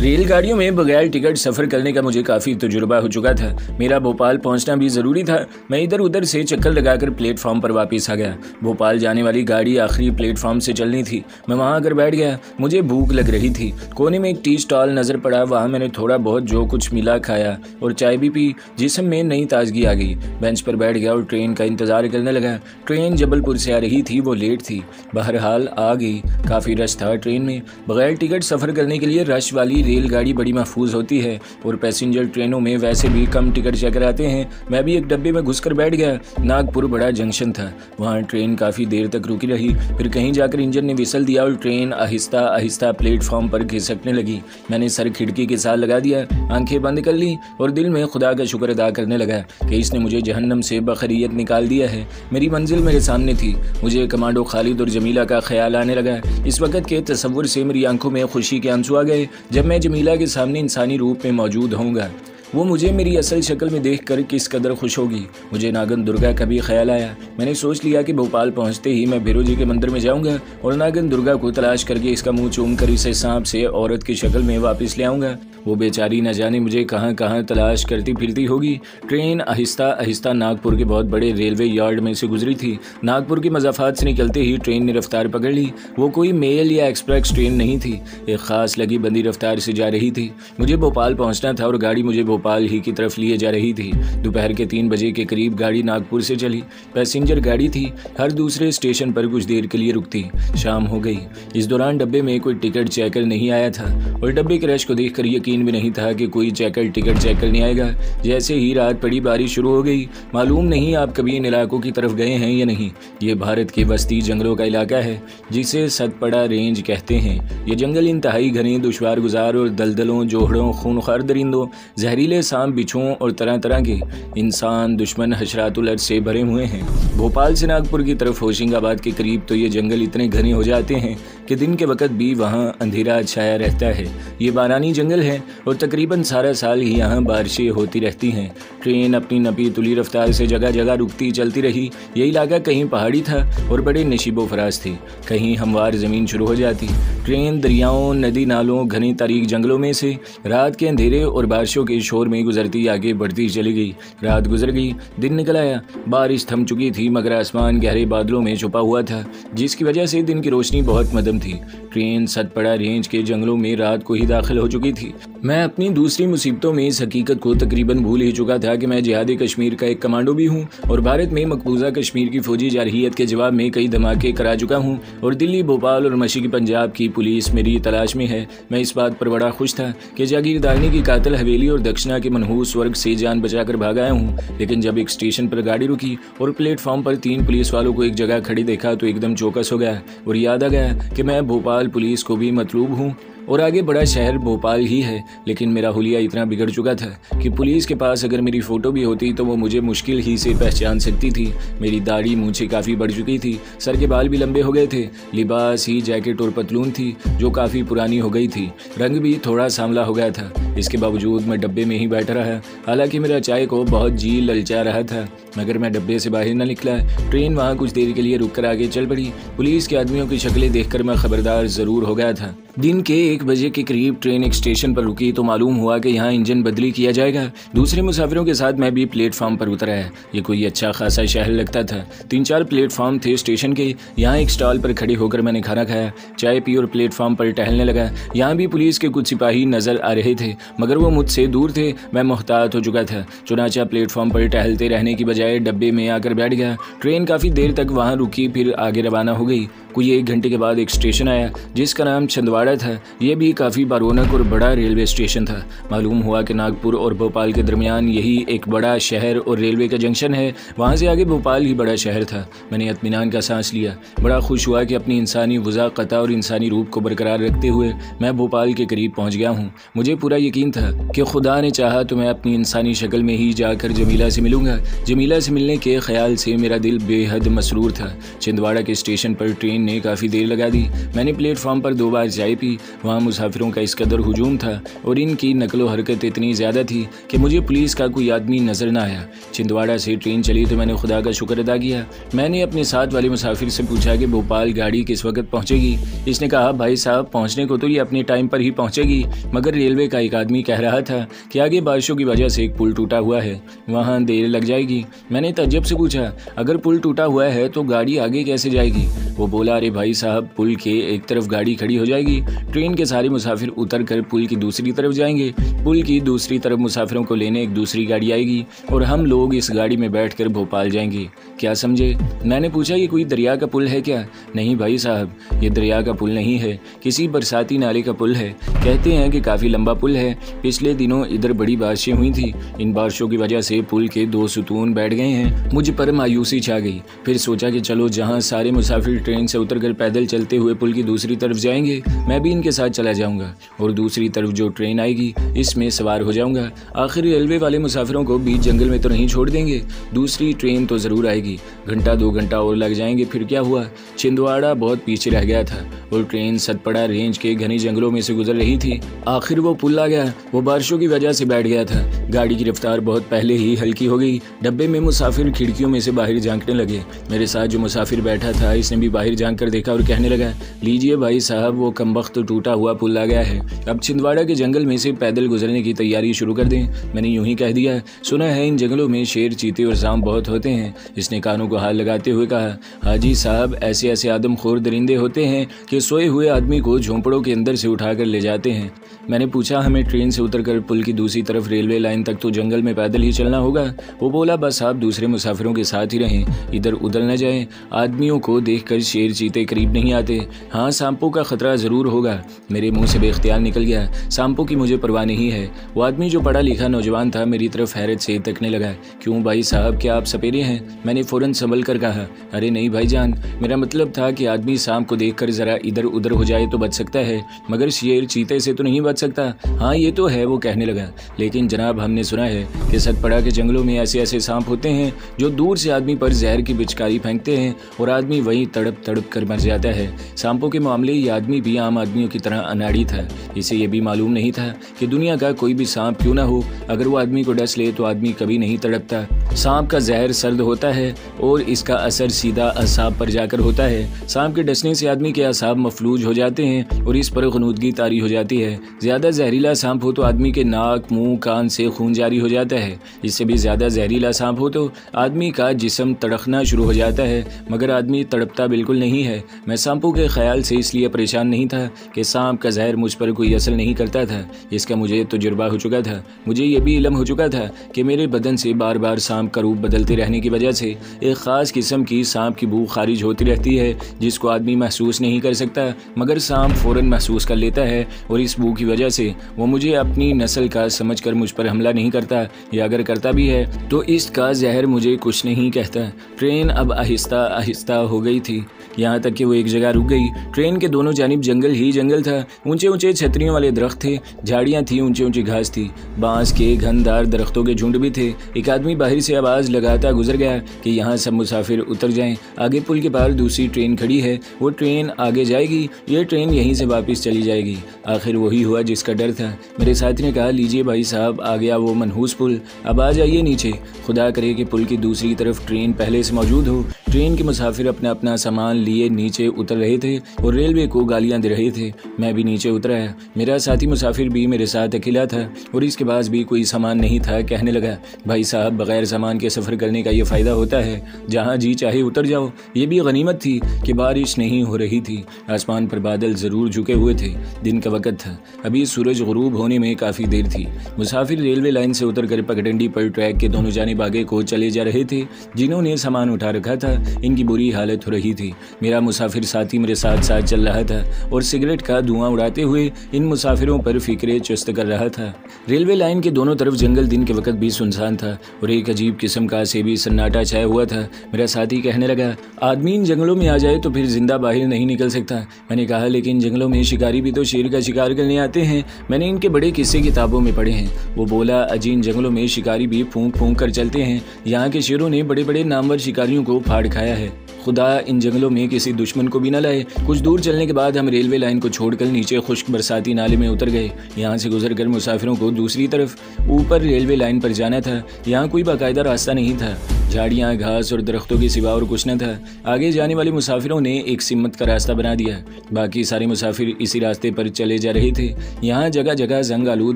रेलगाड़ियों में बगैर टिकट सफ़र करने का मुझे काफ़ी तजुर्बा हो चुका था। मेरा भोपाल पहुंचना भी ज़रूरी था। मैं इधर उधर से चक्कर लगाकर प्लेटफॉर्म पर वापस आ गया। भोपाल जाने वाली गाड़ी आखिरी प्लेटफॉर्म से चलनी थी। मैं वहां आकर बैठ गया। मुझे भूख लग रही थी। कोने में एक टी स्टॉल नज़र पड़ा। वहाँ मैंने थोड़ा बहुत जो कुछ मिला खाया और चाय भी पी। जिस्म में नई ताजगी आ गई। बेंच पर बैठ गया और ट्रेन का इंतज़ार करने लगा। ट्रेन जबलपुर से आ रही थी। वो लेट थी, बहरहाल आ गई। काफ़ी रश था ट्रेन में। बगैर टिकट सफ़र करने के लिए रश वाली रेलगाड़ी बड़ी महफूज होती है और पैसेंजर ट्रेनों में वैसे भी कम टिकट चेकर आते हैं। मैं भी एक डब्बे में घुसकर बैठ गया। नागपुर बड़ा जंक्शन था। वहाँ ट्रेन काफ़ी देर तक रुकी रही। फिर कहीं जाकर इंजन ने विसल दिया और ट्रेन आहिस्ता आहिस्ता प्लेटफॉर्म पर घिसकने लगी। मैंने सर खिड़की के साथ लगा दिया, आंखें बंद कर ली और दिल में खुदा का शुक्र अदा करने लगा कि इसने मुझे जहन्नम से बखैरियत निकाल दिया है। मेरी मंजिल मेरे सामने थी। मुझे कमांडो खालिद और जमीला का ख्याल आने लगा। इस वक्त के तसव्वुर से मेरी आंखों में खुशी के आंसू आ गए जब मैं जमीला के सामने इंसानी रूप में मौजूद होऊंगा। वो मुझे मेरी असल शक्ल में देखकर किस कदर खुश होगी। मुझे नागन दुर्गा का भी ख्याल आया। मैंने सोच लिया कि भोपाल पहुंचते ही मैं भैरव जी के मंदिर में जाऊंगा और नागन दुर्गा को तलाश करके इसका मुंह चूम कर इसे सांप से औरत की शक्ल में वापस ले आऊंगा। वो बेचारी न जाने मुझे कहाँ कहाँ तलाश करती फिरती होगी। ट्रेन आहिस्ता आहिस्ता नागपुर के बहुत बड़े रेलवे यार्ड में से गुजरी थी। नागपुर के मज़ाफ़ात से निकलते ही ट्रेन ने रफ्तार पकड़ ली। वो कोई मेल या एक्सप्रेस ट्रेन नहीं थी, एक ख़ास लगी बंदी रफ्तार से जा रही थी। मुझे भोपाल पहुँचना था और गाड़ी मुझे भोपाल ही की तरफ लिए जा रही थी। दोपहर के 3 बजे के करीब गाड़ी नागपुर से चली। पैसेंजर गाड़ी थी, हर दूसरे स्टेशन पर कुछ देर के लिए रुकती। शाम हो गई। इस दौरान डब्बे में कोई टिकट चेकर नहीं आया था और डब्बे के रश को देखकर यकीन भी नहीं था कि कोई टिकट चेकर नहीं आएगा। जैसे ही रात पड़ी बारिश शुरू हो गई। मालूम नहीं आप कभी इन इलाकों की तरफ गए हैं या नहीं। ये भारत के वस्ती जंगलों का इलाका है जिसे सतपड़ा रेंज कहते हैं। ये जंगल इंतहाई घने, दुश्वार गुजार और दलदलों, जोहड़ों, खूनखार दरिंदों, जहरीले सांप, बिच्छुओं और तरह तरह के इंसान दुश्मन हशरातुल अर्ज से भरे हुए हैं। भोपाल से नागपुर की तरफ होशिंगाबाद के करीब तो ये जंगल इतने घने हो जाते हैं कि दिन के वक्त भी वहाँ अंधेरा छाया रहता है। ये बारानी जंगल है और तकरीबन सारा साल ही यहाँ बारिशें होती रहती हैं। ट्रेन अपनी नपी तुली रफ्तार से जगह जगह रुकती चलती रही। ये इलाका कहीं पहाड़ी था और बड़े नशीबो फराज थे, कहीं हमवार ज़मीन शुरू हो जाती। ट्रेन दरियाओं, नदी नालों, घने तारीक जंगलों में से रात के अंधेरे और बारिशों के शोर में गुजरती आगे बढ़ती चली गई। रात गुजर गई, दिन निकल आया। बारिश थम चुकी थी मगर आसमान गहरे बादलों में छुपा हुआ था जिसकी वजह से दिन की रोशनी बहुत मध्यम थी। ट्रेन सतपड़ा रेंज के जंगलों में रात को ही दाखिल हो चुकी थी। मैं अपनी दूसरी मुसीबतों में इस हकीकत को तकरीबन भूल ही चुका था कि मैं जिहादी कश्मीर का एक कमांडो भी हूँ और भारत में मकबूजा कश्मीर की फौजी जारहियत के जवाब में कई धमाके करा चुका हूँ और दिल्ली, भोपाल और मशरक़ी पंजाब की पुलिस मेरी तलाश में है। मैं इस बात पर बड़ा खुश था कि जागीरदारनी की कातिल हवेली और दक्षिणा के मनहूस वर्ग से जान बचाकर भाग आया हूँ। लेकिन जब एक स्टेशन पर गाड़ी रुकी और प्लेटफॉर्म पर 3 पुलिस वालों को एक जगह खड़ी देखा तो एकदम चौकस हो गया और याद आ गया कि मैं भोपाल पुलिस को भी मतलूब हूँ और आगे बड़ा शहर भोपाल ही है। लेकिन मेरा हुलिया इतना बिगड़ चुका था कि पुलिस के पास अगर मेरी फ़ोटो भी होती तो वो मुझे मुश्किल ही से पहचान सकती थी। मेरी दाढ़ी मूंछें काफ़ी बढ़ चुकी थी, सर के बाल भी लंबे हो गए थे। लिबास ही जैकेट और पतलून थी जो काफ़ी पुरानी हो गई थी। रंग भी थोड़ा सांवला हो गया था। इसके बावजूद मैं डब्बे में ही बैठा रहा। हालांकि मेरा चाय को बहुत जी ललचा रहा था मगर मैं डब्बे से बाहर न निकला। ट्रेन वहाँ कुछ देर के लिए रुक कर आगे चल पड़ी। पुलिस के आदमियों की शक्लें देखकर मैं खबरदार ज़रूर हो गया था। दिन के 1 बजे के करीब ट्रेन एक स्टेशन पर रुकी तो मालूम हुआ कि यहाँ इंजन बदली किया जाएगा। दूसरे मुसाफिरों के साथ मैं भी प्लेटफॉर्म पर उतरा है। ये कोई अच्छा खासा शहर लगता था। 3-4 प्लेटफॉर्म थे स्टेशन के। यहाँ एक स्टॉल पर खड़े होकर मैंने खाना खाया, चाय पी और प्लेटफॉर्म पर टहलने लगा। यहाँ भी पुलिस के कुछ सिपाही नजर आ रहे थे मगर वो मुझसे दूर थे। मैं मोहतात हो चुका था। चुनाचा प्लेटफॉर्म पर टहलते रहने की बजाय डब्बे में आकर बैठ गया। ट्रेन काफ़ी देर तक वहाँ रुकी, फिर आगे रवाना हो गई। कोई 1 घंटे के बाद एक स्टेशन आया जिसका नाम छिंदवाड़ा था। यह भी काफ़ी बारोनक और बड़ा रेलवे स्टेशन था। मालूम हुआ कि नागपुर और भोपाल के दरमियान यही एक बड़ा शहर और रेलवे का जंक्शन है। वहाँ से आगे भोपाल ही बड़ा शहर था। मैंने इत्मीनान का सांस लिया। बड़ा खुश हुआ कि अपनी इंसानी वज़ाक़त और इंसानी रूप को बरकरार रखते हुए मैं भोपाल के करीब पहुँच गया हूँ। मुझे पूरा यकीन था कि खुदा ने चाहा तो मैं अपनी इंसानी शक्ल में ही जाकर जमीला से मिलूँगा। जमीला से मिलने के ख्याल से मेरा दिल बेहद मसरूर था। छिंदवाड़ा के स्टेशन पर ट्रेन ने काफ़ी देर लगा दी। मैंने प्लेटफॉर्म पर 2 बार चाय VIP, वहाँ मुसाफिरों का इस कदर हुजूम था और इनकी नकलो हरकत इतनी ज़्यादा थी कि मुझे पुलिस का कोई आदमी नज़र ना आया। छिंदवाड़ा से ट्रेन चली तो मैंने खुदा का शुक्र अदा किया। मैंने अपने साथ वाले मुसाफिर से पूछा कि भोपाल गाड़ी किस वक्त पहुँचेगी। इसने कहा, भाई साहब पहुँचने को तो ये अपने टाइम पर ही पहुँचेगी, मगर रेलवे का एक आदमी कह रहा था कि आगे बारिशों की वजह से एक पुल टूटा हुआ है, वहाँ देर लग जाएगी। मैंने तज्जब से पूछा, अगर पुल टूटा हुआ है तो गाड़ी आगे कैसे जाएगी? वो बोला, अरे भाई साहब पुल के एक तरफ गाड़ी खड़ी हो जाएगी, ट्रेन के सारे मुसाफिर उतर कर पुल की दूसरी तरफ जाएंगे, पुल की दूसरी तरफ मुसाफिरों को लेने एक दूसरी गाड़ी आएगी और हम लोग इस गाड़ी में बैठकर भोपाल जाएंगे। क्या समझे? मैंने पूछा, ये कोई दरिया का पुल है क्या? नहीं भाई साहब, ये दरिया का पुल नहीं है, किसी बरसाती नाले का पुल है। कहते हैं कि काफ़ी लंबा पुल है। पिछले दिनों इधर बड़ी बारिशें हुई थी, इन बारिशों की वजह से पुल के 2 सुतून बैठ गए हैं। मुझ पर मायूसी छा गई। फिर सोचा कि चलो जहाँ सारे मुसाफिर ट्रेन से उतरकर पैदल चलते हुए पुल की दूसरी तरफ जाएंगे, मैं भी इनके साथ चला जाऊंगा और दूसरी तरफ जो ट्रेन आएगी इसमें सवार हो जाऊंगा। आखिर रेलवे वाले मुसाफिरों को बीच जंगल में तो नहीं छोड़ देंगे, दूसरी ट्रेन तो ज़रूर आएगी। घंटा 2 घंटा और लग जाएंगे। फिर क्या हुआ, छिंदवाड़ा बहुत पीछे रह गया था और ट्रेन सतपड़ा रेंज के घने जंगलों में से गुजर रही थी। आखिर वो पुल आ गया। वो बारिशों की वजह से बैठ गया था। गाड़ी की रफ्तार बहुत पहले ही हल्की हो गई। डब्बे में मुसाफिर खिड़कियों में से बाहर झांकने लगे। मेरे साथ जो मुसाफिर बैठा था इसने भी बाहर झांक कर देखा और कहने लगा, लीजिए भाई साहब, वो कमबख्त टूटा हुआ पुल आ गया है, अब छिंदवाड़ा के जंगल में से पैदल गुजरने की तैयारी शुरू कर दें। मैंने यूं ही कह दिया, सुना है इन जंगलों में शेर, चीते और सांप बहुत होते हैं। इसने कानों को हाथ लगाते हुए कहा, हाजी साहब, ऐसे ऐसे आदमखोर दरिंदे होते हैं कि सोए हुए आदमी को झोंपड़ों के अंदर से उठाकर ले जाते हैं। मैंने पूछा, हमें ट्रेन से उतरकर पुल की दूसरी तरफ रेलवे लाइन तक तो जंगल में पैदल ही चलना होगा? वो बोला, बस आप दूसरे मुसाफिरों के साथ ही रहें, इधर उधर न जाएं। आदमियों को देखकर शेर चीते करीब नहीं आते। हाँ, सांपों का खतरा ज़रूर होगा। मेरे मुंह से बेख्तियार निकल गया, सांपों की मुझे परवाह नहीं है। वो आदमी जो पढ़ा लिखा नौजवान था मेरी तरफ हैरत से तकने लगा। क्यों भाई साहब, क्या आप सपेरे हैं? मैंने फ़ौरन संभल कर कहा, अरे नहीं भाईजान, मेरा मतलब था कि आदमी सांप को देखकर ज़रा इधर उधर हो जाए तो बच सकता है, मगर शेर चीते से तो नहीं बच सकता। हाँ ये तो है, वो कहने लगा, लेकिन जनाब हमने सुना है कि सतपड़ा के जंगलों में ऐसे ऐसे सांप होते हैं जो दूर से आदमी पर जहर की पिचकारी फेंकते हैं और आदमी वहीं तड़प तड़प कर मर जाता है। सांपों के मामले ये आदमी भी आम आदमियों की तरह अनाड़ी था। इसे ये भी मालूम नहीं था कि दुनिया का कोई भी सांप क्यों ना हो, अगर वो आदमी को डस ले तो आदमी कभी नहीं तड़पता। सांप का जहर सर्द होता है और इसका असर सीधा असाब पर जाकर होता है। सांप के डसने से आदमी के असाब मफलूज हो जाते हैं और इस पर गनूदगी तारी हो जाती है। ज़्यादा जहरीला सांप हो तो आदमी के नाक, मुंह, कान से खून जारी हो जाता है। इससे भी ज़्यादा जहरीला सांप हो तो आदमी का जिस्म तड़कना शुरू हो जाता है, मगर आदमी तड़पता बिल्कुल नहीं है। मैं सांपों के ख्याल से इसलिए परेशान नहीं था कि सांप का जहर मुझ पर कोई असर नहीं करता था। इसका मुझे तजुर्बा हो चुका था। मुझे ये भी इल्म हो चुका था कि मेरे बदन से बार बार सांप का रूप बदलते रहने की वजह से एक ख़ास किस्म की सांप की बू खारिज होती रहती है, जिसको आदमी महसूस नहीं कर सकता, मगर सांप फ़ौरन महसूस कर लेता है और इस बू की वजह से वो मुझे अपनी नस्ल का समझकर मुझ पर हमला नहीं करता, या अगर करता भी है तो इसका जहर मुझे कुछ नहीं कहता। ट्रेन अब आहिस्ता आहिस्ता हो गई थी, यहाँ तक कि वो एक जगह रुक गई। ट्रेन के दोनों जानिब जंगल ही जंगल था। ऊंचे ऊंचे छतरियों वाले दरख्त थे, झाड़ियाँ थी, ऊंची ऊंची घास थी, बांस के घनदार दरख्तों के झुंड भी थे। एक आदमी बाहर से आवाज़ लगाता गुजर गया कि यहाँ सब मुसाफिर उतर जाएं, आगे पुल के पार दूसरी ट्रेन खड़ी है, वो ट्रेन आगे जाएगी, ये ट्रेन यहीं से वापस चली जाएगी। आखिर वही हुआ जिसका डर था। मेरे साथी ने कहा, लीजिए भाई साहब, आ गया वो मनहूस पुल, अब आ जाइए नीचे। खुदा करे कि पुल की दूसरी तरफ ट्रेन पहले से मौजूद हो। ट्रेन के मुसाफिर अपना अपना सामान लिए नीचे उतर रहे थे और रेलवे को गालियां दे रहे थे। मैं भी नीचे उतरा। मेरा साथी मुसाफिर भी मेरे साथ अकेला था और इसके पास भी कोई सामान नहीं था। कहने लगा, भाई साहब, बगैर सामान के सफ़र करने का ये फ़ायदा होता है, जहाँ जी चाहे उतर जाओ। ये भी गनीमत थी कि बारिश नहीं हो रही थी। आसमान पर बादल ज़रूर झुके हुए थे। दिन का वक्त था, अभी सूरज गुरूब होने में काफ़ी देर थी। मुसाफिर रेलवे लाइन से उतरकर पगडंडी पर ट्रैक के दोनों जानिब आगे को चले जा रहे थे। जिन्होंने सामान उठा रखा था इनकी बुरी हालत हो रही थी। मेरा मुसाफिर साथी मेरे साथ साथ चल रहा था और सिगरेट का धुआं उड़ाते हुए इन मुसाफिरों पर फिक्रे चुस्त कर रहा था। रेलवे लाइन के दोनों तरफ जंगल दिन के वक्त भी सुनसान था और एक अजीब किस्म का सेबी सन्नाटा छाया हुआ था। मेरा साथी कहने लगा, आदमी इन जंगलों में आ जाए तो फिर जिंदा बाहर नहीं निकल सकता। मैंने कहा, लेकिन जंगलों में शिकारी भी तो शेर का शिकार करने आते हैं, मैंने इनके बड़े किस्से किताबों में पढ़े हैं। वो बोला, अजीन जंगलों में शिकारी भी फूंक फूंक कर चलते हैं। यहाँ के शेरों ने बड़े बड़े नामवर शिकारियों को फाड़ खाया है। खुदा इन जंगलों में किसी दुश्मन को भी न लाए। कुछ दूर चलने के बाद हम रेलवे लाइन को छोड़कर नीचे खुश्क बरसाती नाले में उतर गए। यहाँ से गुजरकर मुसाफिरों को दूसरी तरफ ऊपर रेलवे लाइन पर जाना था। यहाँ कोई बाकायदा रास्ता नहीं था, झाड़ियाँ, घास और दरख्तों के सिवा और कुछ न था। आगे जाने वाले मुसाफिरों ने एक सिमत का रास्ता बना दिया, बाकी सारे मुसाफिर इसी रास्ते पर चले जा रहे थे। यहाँ जगह जगह जंग आलूद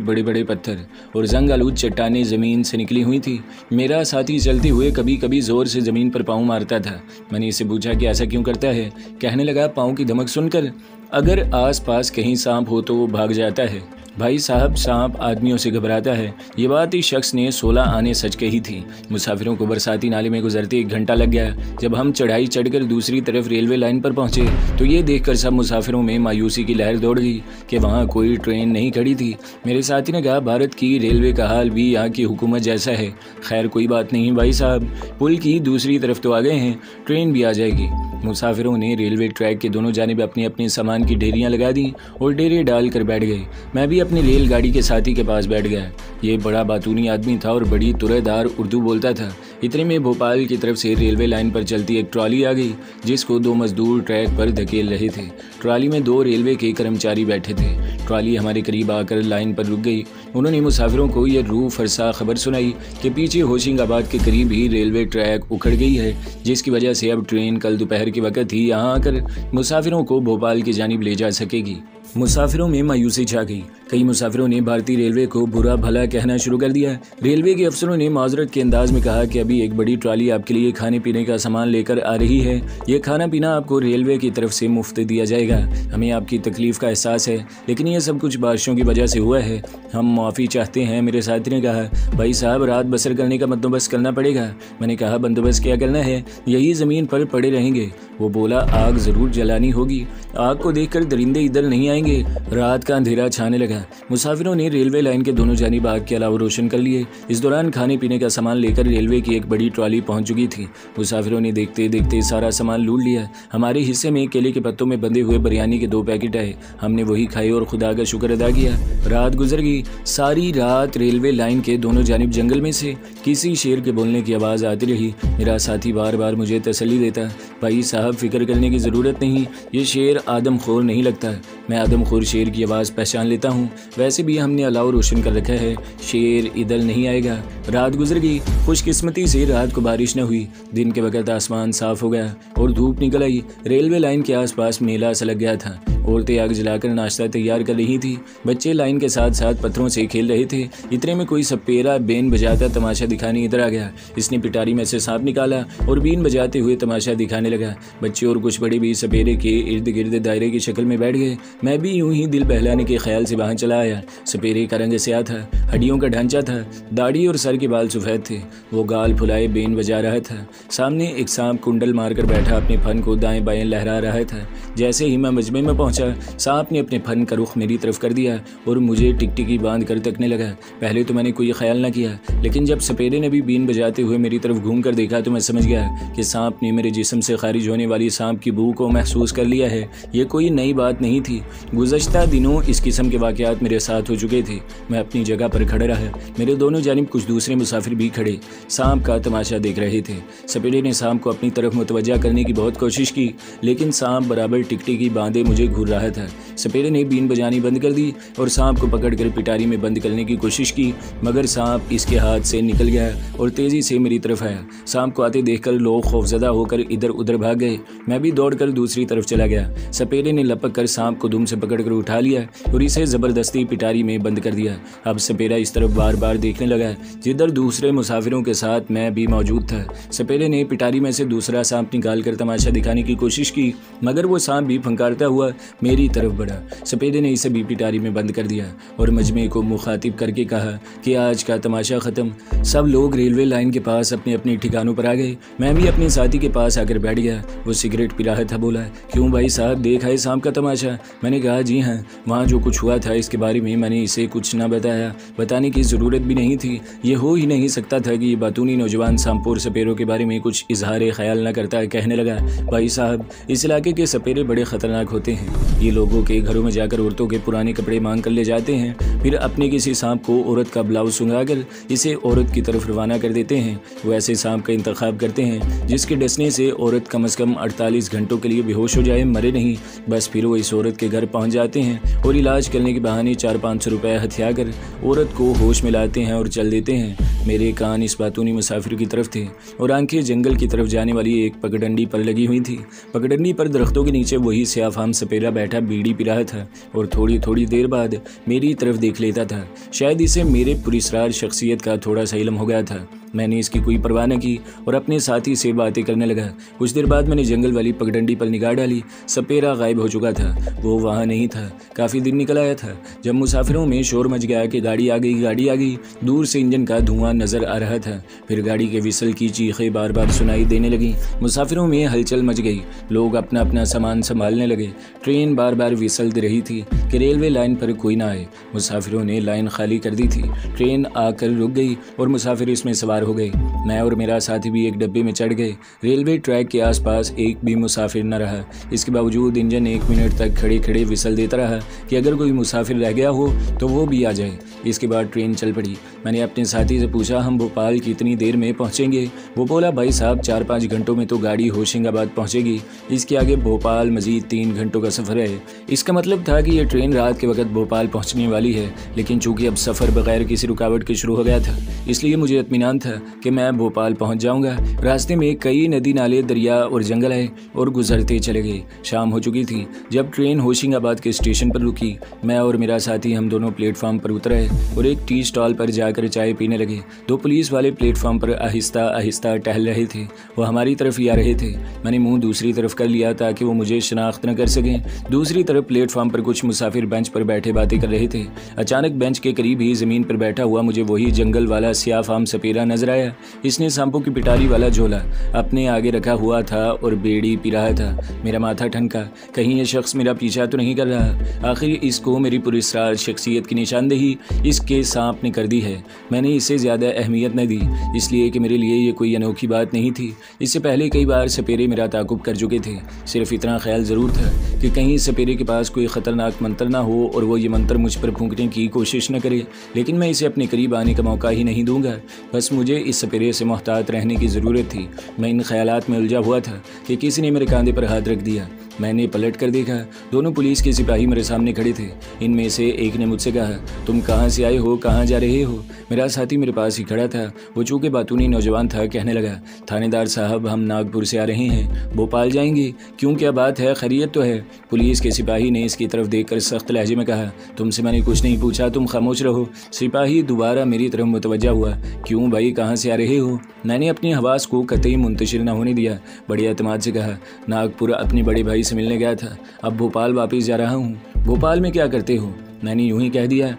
बड़े बड़े पत्थर और जंग आलूद चट्टानें ज़मीन से निकली हुई थी। मेरा साथी चलते हुए कभी कभी ज़ोर से ज़मीन पर पाँव मारता था। मैंने इससे पूछा कि ऐसा क्यों करता है। कहने लगा, पाँव की धमक सुनकर अगर आस पास कहीं सांप हो तो वो भाग जाता है। भाई साहब, सांप आदमियों से घबराता है। ये बात इस शख्स ने 16 आने सच कही थी। मुसाफिरों को बरसाती नाले में गुजरते 1 घंटा लग गया। जब हम चढ़ाई चढ़कर दूसरी तरफ रेलवे लाइन पर पहुंचे तो ये देखकर सब मुसाफिरों में मायूसी की लहर दौड़ गई कि वहाँ कोई ट्रेन नहीं खड़ी थी। मेरे साथी ने कहा, भारत की रेलवे का हाल भी यहाँ की हुकूमत जैसा है। खैर कोई बात नहीं भाई साहब, पुल की दूसरी तरफ तो आ गए हैं, ट्रेन भी आ जाएगी। मुसाफिरों ने रेलवे ट्रैक के दोनों जानिब अपनी अपनी सामान की ढेरियां लगा दी और डेरे डाल कर बैठ गए। मैं भी अपनी रेलगाड़ी के साथी के पास बैठ गया। ये बड़ा बातूनी आदमी था और बड़ी तुरेदार उर्दू बोलता था। इतने में भोपाल की तरफ से रेलवे लाइन पर चलती एक ट्रॉली आ गई, जिसको 2 मजदूर ट्रैक पर धकेल रहे थे। ट्रॉली में 2 रेलवे के कर्मचारी बैठे थे। ट्रॉली हमारे करीब आकर लाइन पर रुक गई। उन्होंने मुसाफिरों को यह रूह फरसा खबर सुनाई कि पीछे होशिंगाबाद के करीब ही रेलवे ट्रैक उखड़ गई है, जिसकी वजह से अब ट्रेन कल दोपहर के वक्त ही यहाँ आकर मुसाफिरों को भोपाल की जानिब ले जा सकेगी। मुसाफिरों में मायूसी छा गई। कई मुसाफिरों ने भारतीय रेलवे को बुरा भला कहना शुरू कर दिया। रेलवे के अफसरों ने माजरत के अंदाज में कहा कि अभी एक बड़ी ट्रॉली आपके लिए खाने पीने का सामान लेकर आ रही है। ये खाना पीना आपको रेलवे की तरफ से मुफ्त दिया जाएगा। हमें आपकी तकलीफ का एहसास है, लेकिन ये सब कुछ बारिशों की वजह से हुआ है। हम माफ़ी चाहते हैं। मेरे साथी ने कहा, भाई साहब, रात बसर करने का बंदोबस्त करना पड़ेगा। मैंने कहा, बंदोबस्त क्या करना है, यही ज़मीन पर पड़े रहेंगे। वो बोला, आग ज़रूर जलानी होगी। आग को देखकर दरिंदे इधर नहीं आएंगे। रात का अंधेरा छाने लगा। मुसाफिरों ने रेलवे लाइन के दोनों जानिब आग के अलावा रोशन कर लिए। इस दौरान खाने पीने का सामान लेकर रेलवे की एक बड़ी ट्रॉली पहुंच चुकी थी। मुसाफिरों ने देखते देखते सारा सामान लूट लिया। हमारे हिस्से में केले के पत्तों में बंधे हुए बिरयानी के 2 पैकेट आए। हमने वही खाए और खुदा का शुक्र अदा किया। रात गुजर गई। सारी रात रेलवे लाइन के दोनों जानिब जंगल में से किसी शेर के बोलने की आवाज़ आती रही। मेरा साथी बार बार मुझे तसल्ली देता, भाई साहब, फिक्र करने की ज़रूरत नहीं, ये शेर आदमखोर नहीं लगता। मैं आदमखोर शेर की आवाज़ पहचान लेता हूँ। वैसे भी हमने अलाव रोशन कर रखा है, शेर इधर नहीं आएगा। रात गुजर गई। खुशकिस्मती से रात को बारिश न हुई। दिन के वक्त आसमान साफ हो गया और धूप निकल आई। रेलवे लाइन के आसपास मेला सा लग गया था। औरतें आग जलाकर नाश्ता तैयार कर रही थी। बच्चे लाइन के साथ साथ पत्थरों से खेल रहे थे। इतने में कोई सपेरा बेन बजाता तमाशा दिखाने इधर आ गया। इसने पिटारी में से सांप निकाला और बीन बजाते हुए तमाशा दिखाने लगा। बच्चे और कुछ बड़े भी सपेरे के इर्द गिर्द दायरे की शक्ल में बैठ गए। मैं भी यूं ही दिल बहलाने के ख्याल से वहां चला आया। सपेरे का रंग स्याह था, हड्डियों का ढांचा था, दाढ़ी और सर के बाल सफ़ेद थे। वो गाल फुलाए बेन बजा रहा था। सामने एक सांप कुंडल मारकर बैठा अपने फन को दाएं बाएं लहरा रहा था। जैसे ही मैं मजमे में पहुंचा, सांप ने अपने फन का रुख मेरी तरफ कर दिया और मुझे टिकटिकी बांध कर तकने लगा। पहले तो मैंने कोई ख्याल न किया, लेकिन जब सपेरे ने भी बीन बजाते हुए मेरी तरफ घूम कर देखा तो मैं समझ गया कि सांप ने मेरे जिस्म से खारिज होने वाली सांप की बू को महसूस कर लिया है। ये कोई नई बात नहीं थी। गुज़श्ता दिनों इस किस्म के वाक़यात मेरे साथ हो चुके थे। मैं अपनी जगह पर खड़े रहा। मेरे दोनों जानिब कुछ दूसरे मुसाफिर भी खड़े सांप का तमाशा देख रहे थे। सपेरे ने सांप को अपनी तरफ मुतवज्जा करने की बहुत कोशिश की, लेकिन सांप बराबर टिकटिकी बांधे मुझे घूर रहा था। सपेरे ने बीन बजानी बंद कर दी और सांप को पकड़कर पिटारी में बंद करने की कोशिश की, मगर सांप इसके हाथ से निकल गया और तेज़ी से मेरी तरफ आया। सांप को आते देखकर लोग खौफजदा होकर इधर उधर भाग गए। मैं भी दौड़कर दूसरी तरफ चला गया। सपेरे ने लपक कर सांप को दुम से पकड़कर उठा लिया और इसे ज़बरदस्ती पिटारी में बंद कर दिया। अब सपेरा इस तरफ बार बार देखने लगा जिधर दूसरे मुसाफिरों के साथ मैं भी मौजूद था। सपेरे ने पिटारी में से दूसरा सांप निकाल कर तमाशा दिखाने की कोशिश की, मगर वो सांप भी फंकारता हुआ मेरी तरफ बढ़ा। सपेरे ने इसे भी पिटारी में बंद कर दिया और मजमे को मुखातिब करके कहा कि आज का तमाशा ख़त्म। सब लोग रेलवे लाइन के पास अपने अपने ठिकानों पर आ गए। मैं भी अपने साथी के पास आकर बैठ गया। वो सिगरेट पी रहा था। बोला, क्यों भाई साहब, देखा है सांप का तमाशा? मैंने कहा, जी हाँ, वहाँ जो कुछ हुआ था इसके बारे में मैंने इसे कुछ ना बताया। बताने की ज़रूरत भी नहीं थी। ये हो ही नहीं सकता था कि ये बातूनी नौजवान सांपोर सपेरों के बारे में कुछ इजहार ख्याल न करता। कहने लगा, भाई साहब, इस इलाके के सपेरे बड़े ख़तरनाक होते हैं। ये लोगों के घरों में जाकर औरतों के पुराने कपड़े मांग कर ले जाते हैं, फिर अपने किसी सांप को औरत का ब्लाउज सुंघाकर इसे औरत की तरफ रवाना कर देते हैं। वो ऐसे सांप का इंतखाब करते हैं जिसके डसने से औरत कम से कम 48 घंटों के लिए बेहोश हो जाए, मरे नहीं। बस फिर वो इस औरत के घर पहुंच जाते हैं और इलाज करने के बहाने 400-500 रुपये हथिया कर औरत को होश में लाते हैं और चल देते हैं। मेरे कान इस बातूनी मुसाफिर की तरफ थे और आंखें जंगल की तरफ जाने वाली एक पगडंडी पर लगी हुई थी। पगडंडी पर दरख्तों के नीचे वही स्याफाम सपेरा बैठा बीड़ी पी रहा था और थोड़ी थोड़ी देर बाद मेरी तरफ देख लेता था। शायद इसे मेरे पुरस्कार शख्सियत का थोड़ा सा इल्म हो गया था। मैंने इसकी कोई परवाह न की और अपने साथी से बातें करने लगा। कुछ देर बाद मैंने जंगल वाली पगडंडी पर निगाह डाली। सपेरा गायब हो चुका था, वो वहाँ नहीं था। काफ़ी दिन निकल आया था जब मुसाफिरों में शोर मच गया कि गाड़ी आ गई। दूर से इंजन का धुआं नजर आ रहा था। फिर गाड़ी के विसल की चीखें बार बार सुनाई देने लगी। मुसाफिरों में हलचल मच गई। लोग अपना अपना सामान संभालने लगे। ट्रेन बार बार विसल दे रही थी कि रेलवे लाइन पर कोई ना आए। मुसाफिरों ने लाइन खाली कर दी थी। ट्रेन आकर रुक गई और मुसाफिर इसमें सवार हो गए। मैं और मेरा साथी भी एक डब्बे में चढ़ गए। रेलवे ट्रैक के आसपास एक भी मुसाफिर न रहा। इसके बावजूद इंजन 1 मिनट तक खड़े खड़े विसल देता रहा कि अगर कोई मुसाफिर रह गया हो तो वो भी आ जाए। इसके बाद ट्रेन चल पड़ी। मैंने अपने साथी से पूछा, हम भोपाल कितनी देर में पहुंचेंगे? वो बोला, भाई साहब 4-5 घंटों में तो गाड़ी होशिंगाबाद पहुंचेगी। इसके आगे भोपाल मजीद 3 घंटों का सफ़र है। इसका मतलब था कि यह ट्रेन रात के वक्त भोपाल पहुंचने वाली है, लेकिन चूंकि अब सफ़र बगैर किसी रुकावट के शुरू हो गया था, इसलिए मुझे इत्मीनान था कि मैं भोपाल पहुंच जाऊंगा। रास्ते में कई नदी नाले, दरिया और जंगल है और गुजरते चले गए। शाम हो चुकी थी जब ट्रेन होशिंगाबाद के स्टेशन पर रुकी। मैं और मेरा साथी हम दोनों प्लेटफॉर्म पर उतरे और एक टी स्टॉल पर जाकर चाय पीने लगे। 2 पुलिस वाले प्लेटफॉर्म पर आहिस्ता आहिस्ता टहल रहे थे। वो हमारी तरफ ही आ रहे थे। मैंने मुंह दूसरी तरफ कर लिया ताकि वो मुझे शनाख्त न कर सकें। दूसरी तरफ प्लेटफॉर्म पर कुछ मुसाफिर बेंच पर बैठे बातें कर रहे थे। अचानक बेंच के करीब ही ज़मीन पर बैठा हुआ मुझे वही जंगल वाला स्याफाम सपेरा नजर आया। इसने सांपों की पिटारी वाला झोला अपने आगे रखा हुआ था और बीड़ी पी रहा था। मेरा माथा ठनका, कहीं ये शख्स मेरा पीछा तो नहीं कर रहा। आखिर इसको मेरी पुरस्कार शख्सियत की निशानदेही इसके सांप ने कर दी है। मैंने इसे ज़्यादा अहमियत न दी, इसलिए कि मेरे लिए ये कोई अनोखी बात नहीं थी। इससे पहले कई बार सपेरे मेरा ताकुब कर चुके थे। सिर्फ इतना ख्याल ज़रूर था कि कहीं सपेरे के पास कोई ख़तरनाक मंत्र ना हो और वो ये मंत्र मुझ पर फूंकने की कोशिश न करे। लेकिन मैं इसे अपने करीब आने का मौका ही नहीं दूंगा। बस मुझे इस सपेरे से मोहतात रहने की ज़रूरत थी। मैं इन ख्यालात में उलझा हुआ था कि किसी ने मेरे कंधे पर हाथ रख दिया। मैंने पलट कर देखा। दोनों पुलिस के सिपाही मेरे सामने खड़े थे। इनमें से एक ने मुझसे कहा, तुम कहाँ से आए हो, कहाँ जा रहे हो? मेरा साथी मेरे पास ही खड़ा था। वो चूँकि बातूनी नौजवान था, कहने लगा, थानेदार साहब हम नागपुर से आ रहे हैं, भोपाल जाएंगे। क्यों, क्या बात है, खैरियत तो है? पुलिस के सिपाही ने इसकी तरफ देखकर सख्त लहजे में कहा, तुमसे मैंने कुछ नहीं पूछा, तुम खामोश रहो। सिपाही दोबारा मेरी तरफ मुतवज्जा हुआ। क्यों भाई, कहाँ से आ रहे हो? मैंने अपनी हवास को कतई मुंतशिर न होने दिया। बड़े एतमाद से कहा, नागपुर अपने बड़े भाई से मिलने गया था, अब भोपाल वापस जा रहा हूँ। भोपाल में क्या करते हो? मैंने यूं ही कह दिया,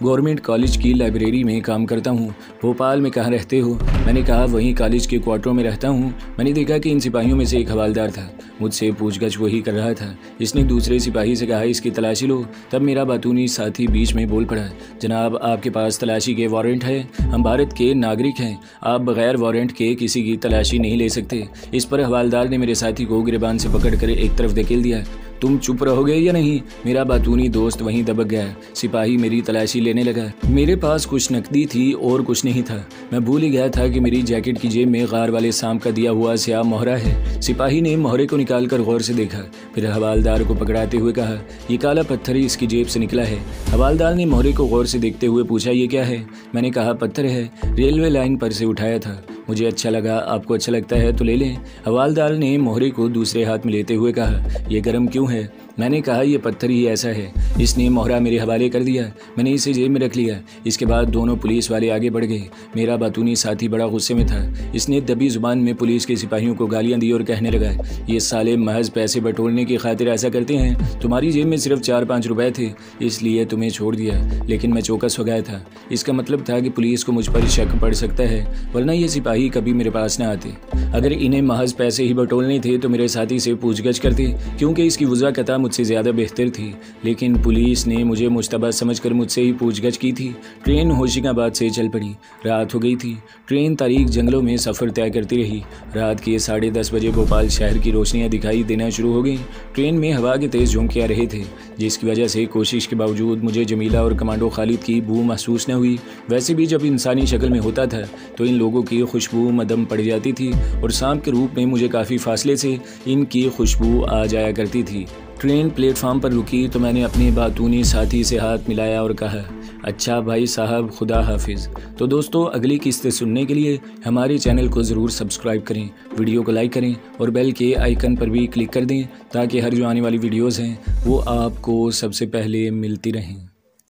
गवर्नमेंट कॉलेज की लाइब्रेरी में काम करता हूँ। भोपाल में कहाँ रहते हो? मैंने कहा, वहीं कॉलेज के क्वार्टरों में रहता हूँ। मैंने देखा कि इन सिपाहियों में से एक हवालदार था। मुझसे पूछगछ वही कर रहा था। इसने दूसरे सिपाही से कहा, इसकी तलाशी लो। तब मेरा बातूनी साथी बीच में बोल पड़ा, जनाब आपके पास तलाशी के वारंट है? हम भारत के नागरिक हैं, आप बगैर वारंट के किसी की तलाशी नहीं ले सकते। इस पर हवालदार ने मेरे साथी को गिरबान से पकड़कर एक तरफ धकेल दिया। तुम चुप रहोगे या नहीं? मेरा बातूनी दोस्त वहीं दबक गया। सिपाही मेरी तलाशी लेने लगा। मेरे पास कुछ नकदी थी और कुछ नहीं था। मैं भूल ही गया था कि मेरी जैकेट की जेब में गार वाले सांप का दिया हुआ स्याह मोहरा है। सिपाही ने मोहरे को निकालकर गौर से देखा, फिर हवालदार को पकड़ाते हुए कहा, ये काला पत्थर इसकी जेब से निकला है। हवालदार ने मोहरे को गौर से देखते हुए पूछा, ये क्या है? मैंने कहा, पत्थर है, रेलवे लाइन पर से उठाया था, मुझे अच्छा लगा, आपको अच्छा लगता है तो ले लें। हवालदार ने मोहरे को दूसरे हाथ में लेते हुए कहा, यह गर्म क्यों है? मैंने कहा, यह पत्थर ही ऐसा है। इसने मोहरा मेरे हवाले कर दिया। मैंने इसे जेब में रख लिया। इसके बाद दोनों पुलिस वाले आगे बढ़ गए। मेरा बातूनी साथी बड़ा गुस्से में था। इसने दबी जुबान में पुलिस के सिपाहियों को गालियां दी और कहने लगा, ये साले महज पैसे बटोरने की खातिर ऐसा करते हैं। तुम्हारी जेब में सिर्फ 4-5 रुपए थे, इसलिए तुम्हें छोड़ दिया। लेकिन मैं चौकस हो गया था। इसका मतलब था कि पुलिस को मुझ पर शक पड़ सकता है, वरना ये सिपाही कभी मेरे पास न आते। अगर इन्हें महज पैसे ही बटोरने थे तो मेरे साथी से पूछगछ करते, क्योंकि इसकी वजह कता मुझसे ज़्यादा बेहतर थी, लेकिन पुलिस ने मुझे मुश्तबा समझकर मुझसे ही पूछगछ की थी। ट्रेन होशिंगाबाद से चल पड़ी। रात हो गई थी। ट्रेन तारीक जंगलों में सफ़र तय करती रही। रात के 10:30 बजे भोपाल शहर की रोशनियाँ दिखाई देना शुरू हो गई। ट्रेन में हवा के तेज़ झोंके आ रहे थे, जिसकी वजह से कोशिश के बावजूद मुझे जमीला और कमांडो खालिद की बू महसूस न हुई। वैसे भी जब इंसानी शक्ल में होता था तो इन लोगों की खुशबू मदम पड़ जाती थी और सांप के रूप में मुझे काफ़ी फासले से इनकी खुशबू आ जाया करती थी। ट्रेन प्लेटफार्म पर रुकी तो मैंने अपने बातूनी साथी से हाथ मिलाया और कहा, अच्छा भाई साहब, खुदा हाफिज़। तो दोस्तों, अगली किस्तें सुनने के लिए हमारे चैनल को ज़रूर सब्सक्राइब करें, वीडियो को लाइक करें और बेल के आइकन पर भी क्लिक कर दें ताकि हर जो आने वाली वीडियोज़ हैं वो आपको सबसे पहले मिलती रहें।